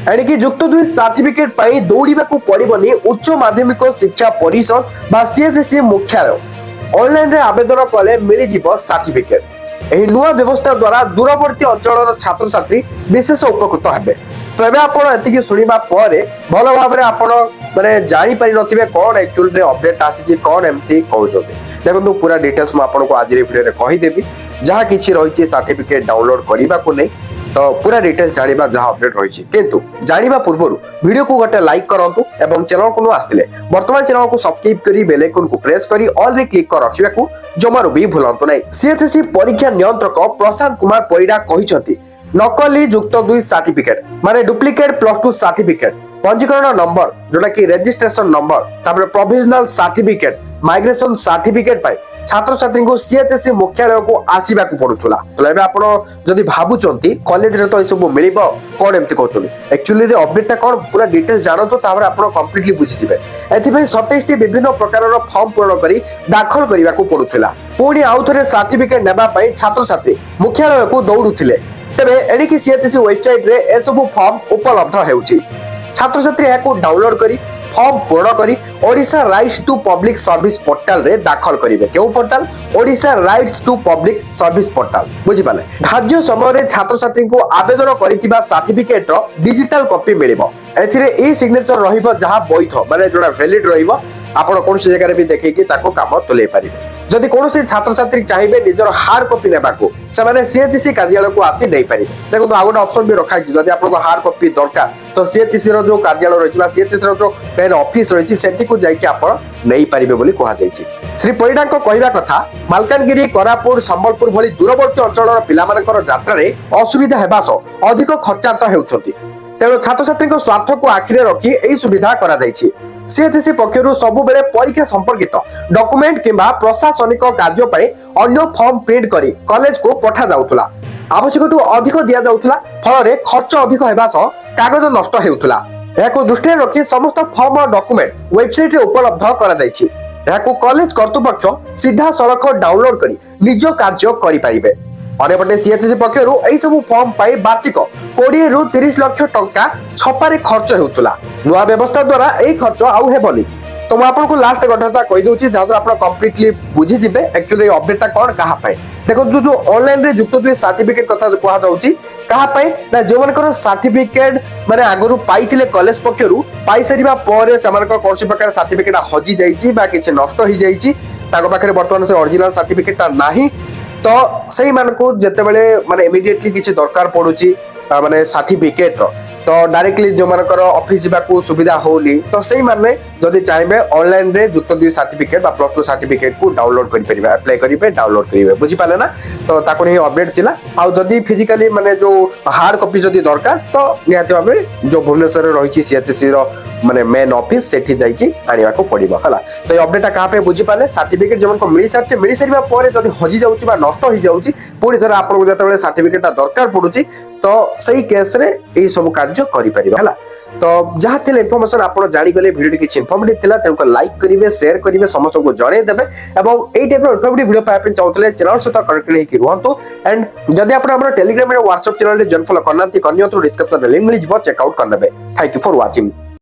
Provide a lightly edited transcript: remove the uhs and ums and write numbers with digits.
एणिकी जुक्त 2 certificate पाई दौड़ाकू पड़ोनी उच्च माध्यमिक शिक्षा परिषद बा सीएचएससी मुख्यालय ऑनलाइन रे आवेदन कले मिल जिवो सर्टिफिकेट। एही नुआ व्यवस्था द्वारा दूरवर्ती अंचल छात्र छात्री विशेष उपकृत हेबे। तबे आपण एतिकी सुनिबा परे भलो भाबरे आपण माने जानि पारि नथिबे कोन एक्चुअली रे अपडेट आसी कोन एमती कहउछोते। देखंतु पूरा डिटेल्स म आपन को आज रे वीडियो रे कहि देबी जहा किछि रहिछि सर्टिफिकेट डाउनलोड करिबा को नै तो पूरा डिटेल्स जानिबा जहा अपडेट रहिछि। किंतु जानिबा पूर्वरु वीडियो को गटे लाइक करंतु एवं चैनल को आस्तिले वर्तमान चैनल को सब्सक्राइब करी बेल आइकन को प्रेस करी ऑल रे क्लिक कर रखिबा को जमारो भी भूलंतु नै। सीएचएससी परीक्षा नियंत्रक प्रशांत कुमार परिडा कहिसथि नकली जुक्त 2 सर्टिफिकेट माने डुप्लीकेट +2 सर्टिफिकेट पंजीकरण नंबर जोटा कि रजिस्ट्रेशन नंबर तापर प्रोविजनल सर्टिफिकेट माइग्रेशन सर्टिफिकेट पाई छात्र छात्री को सीएचएससी मुख्यालय को आसीबा को पडुथला। तो एबे आपण जदी भाबुचंती कॉलेज रे तो ए सब मिलिबो कोन एमती कहतुनी एक्चुअली रे अपडेट ता कोन पूरा डिटेल्स जानतो तापर आपण कंप्लीटली बुझि जिवे। एथि भाई 27 टी विभिन्न प्रकार रो फॉर्म पूर्ण करी दाखल करिवा को पडुथला। पुणी आउथरे सर्टिफिकेट नेबा पई छात्र छात्री मुख्यालय को दौड़ुथिले। तबे एडिकी सीएचएससी वेबसाइट रे ए सब फॉर्म उपलब्ध हेउची। छात्र छात्री याको डाउनलोड करी फॉर्म पूर्ण करी Odisha rights to public service portal रे दाखल करिवे। केउ portal? Odisha rights to public service portal. बुझि पाले धार्य समय रे छात्र छात्री को आवेदन करितिबा सर्टिफिकेट रो डिजिटल कॉपी मिलिबो। एथिरे ए सिग्नेचर रहिबो जहा वैध माने जोडा वैलिड रहिबो। आपण कोन से जगह रे भी देखै कि ताको काम तुले परिबे। जदि कोन से छात्र छात्री चाहिबे निजर हार्ड कॉपी नेबाको से माने सीएचएससी कार्यालय को आसी नै परिबे। देखो तो आगोटा ऑप्शन भी रखा छै जदि आपन को हार्ड कॉपी दरकार तो सीएचएससी रो जो कार्यालय रहिबा सीएचएससी रो जो मेन ऑफिस रहिछि सेठी को जाई कि आपण नै परिबे बोली कहा जाय छै। श्री परिडा को कहबा कथा मालकानगिरी कोरापुर संबलपुर भली दूरवर्ती अंचल पिला मानकर यात्रा रे असुविधा हेबा सो अधिक खर्चांत हेउछथि। तेणु छात्र छात्री को स्वार्थ को आखिरे रखी एही सुविधा करा जाय छै। सीएचएससी पक्षरु सब बेले परीक्षा संपर्कित डॉक्यूमेंट किंबा प्रशासनिक कार्य पय अन्य फॉर्म प्रिंट करी कॉलेज को पठा जाउतला। आवश्यकटु अधिक दिया जाउतला फल रे खर्च अधिक हेबा सो कागज नष्ट हेउतला। याको दृष्टि रखी समस्त फॉर्म और डॉक्यूमेंट वेबसाइट रे उपलब्ध करा जायछि। याको कॉलेज कर्तृपक्ष सीधा सड़क डाउनलोड करी निज कार्य करि परिबे। अनेपटे सीएचएससी पक्षरु एई सब फॉर्म पाई वार्षिक 20 रु 30 लाख टंका छपारे खर्च हेउतला। नुआ व्यवस्था द्वारा एई खर्च आउ हेबनी। तो मैं आपको लास्ट कथा कहि दउची जहा द्वारा आपण कंप्लीटली बुझि जिवे एक्चुअली अपडेटटा कोन कहा पाए। देखो जो ऑनलाइन रे जुक्त 2 सर्टिफिकेट कथा कहा जाउची कहा पाए ना जो मानकर सर्टिफिकेट माने आगरु पाइथिले कॉलेज पक्षरु पाई सरीबा परे समानकर कोनसी प्रकार सर्टिफिकेट हजि जाईची बा किछ नष्ट हो जाईची ताको पाखरे वर्तमान से ओरिजिनल सर्टिफिकेटटा नाही तो सही मान को जते बेले माने इमीडिएटली किछि दरकार पडुची माने सर्टिफिकेट तो डायरेक्टली जो मानकर ऑफिस जाबा को सुविधा होली तो सही माने जदी चाहेबे ऑनलाइन रे जुक्त 2 सर्टिफिकेट बा +2 सर्टिफिकेट को डाउनलोड करि परिबे अप्लाई करिबे डाउनलोड करिबे। बुझि पाले ना तो ताको ही अपडेट थिला। आ जदी फिजिकली माने जो हार्ड कॉपी जदी दरकार तो निहाती भाबे जो भुवनेश्वर रहिछि सीएचएससी रो माने मेन ऑफिस सेठी जाई कि आनिबा को पड़िबो हला। तो ये अपडेट कहा पे बुझि पाले सर्टिफिकेट जमन को मिली सारिबा परे जदी हजि जाउची बा नष्ट हो जाउची पुणी थरा आपन को जते बेले सर्टिफिकेटटा दरकार पडुची तो सही केस रे एई सब कार्य करि परिबा हला। तो जहा थिले इन्फॉर्मेशन आपण जानि गले वीडियो किछि इन्फॉर्मेटिव थिला तेनको लाइक करिवे शेयर करिवे समस्त को जणे देबे एवं एई टाइप रो इन्फॉर्मेटिव वीडियो पाए चाहतले चैनल सहित कनेक्ट हेकि रहंतु। एंड जदि आपण हमर टेलीग्राम रे व्हाट्सएप चैनल रे जॉइन फॉलो करनांती कन्या तो डिस्क्रिप्शन रे लिंक मिल जिवो चेकआउट करनेबे। Thank you for watching.